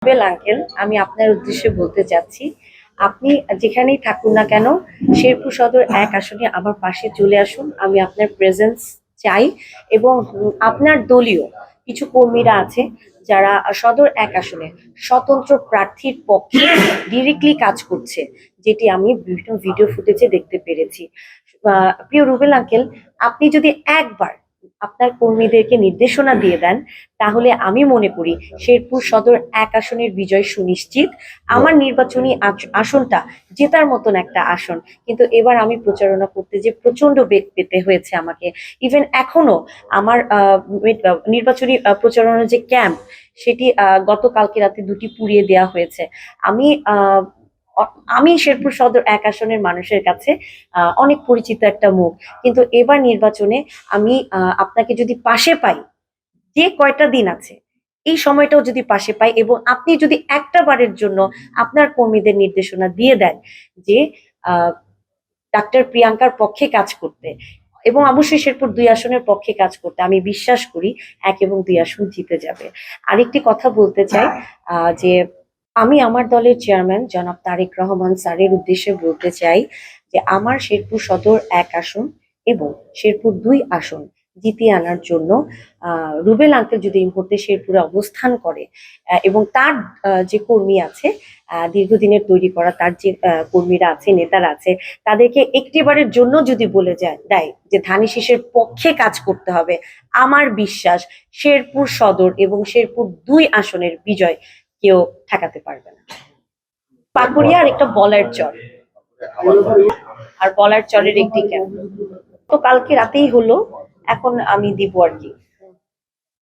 Rubel uncle, আমি আপনার উদ্দেশ্যে বলতে চাচ্ছি, আপনি যেখানেই থাকুন না কেন, শেরপুর সদর ১ আসনে আমার পাশে চলে আসুন। আমি আপনার প্রেজেন্স চাই এবং আপনার দলীয় কিছু কর্মীরা আছে যারা সদর ১ আসনে স্বতন্ত্র প্রার্থীর পক্ষে ডিরেক্টলি কাজ করছে, যেটি আমি বিভিন্ন ভিডিও ফুটেজে দেখতে পেরেছি। প্রিয় রুবেল আঙ্কেল, আপনি যদি একবার আপনার কর্মীদেরকে নির্দেশনা দিয়ে দেন, তাহলে আমি মনে করি শেরপুর সদর ১ আসনের বিজয় সুনিশ্চিত। আমার নির্বাচনী আসনটা জেতার মতন একটা আসন, কিন্তু এবার আমি প্রচারণা করতে যে প্রচন্ড বেগ পেতে হয়েছে আমাকে। ইভেন এখনো আমার নির্বাচনী প্রচারণার যে ক্যাম্প, সেটি গতকালকে রাতে ২টি পুড়িয়ে দেওয়া হয়েছে। আমি আহ আমি শেরপুর সদর ১ আসনের মানুষের কাছে অনেক পরিচিত একটা মুখ, কিন্তু এবার নির্বাচনে আমি আপনাকে যদি পাশে পাই, যে কয়টা দিন আছে এই সময়টাও যদি পাশে পাই, এবং আপনি যদি একটা বারের জন্য আপনার কর্মীদের নির্দেশনা দিয়ে দেন যে আহ ডাক্তার প্রিয়াঙ্কার পক্ষে কাজ করতে এবং অবশ্যই শেরপুর ২ আসনের পক্ষে কাজ করতে, আমি বিশ্বাস করি ১ এবং ২ আসন জিতে যাবে। আরেকটি কথা বলতে চাই, যে আমি আমার দলের চেয়ারম্যান জনাব তারেক রহমান স্যারের উদ্দেশ্যে বলতে চাই যে আমার শেরপুর সদর ১ আসন এবং শেরপুর ২ আসন জিতিয়ে আনার জন্য রুবেল আঙ্কেল যদি এই মুহূর্তে শেরপুরে অবস্থান করে এবং তার যে কর্মী আছে, দীর্ঘদিনের তৈরি করা তার যে কর্মীরা আছে, নেতারা আছে, তাদেরকে একটিবারের জন্য যদি বলে দেয় যে ধানের শীষের পক্ষে কাজ করতে হবে, আমার বিশ্বাস শেরপুর সদর এবং শেরপুর ২ আসনের বিজয় কেউ ঠেকাতে পারবে না। পাকুড়িয়া আর একটা বলার চর, আর বলার চরের একটি ক্যাম্প তো কালকে রাতেই হলো, এখন আমি দিব আর কি।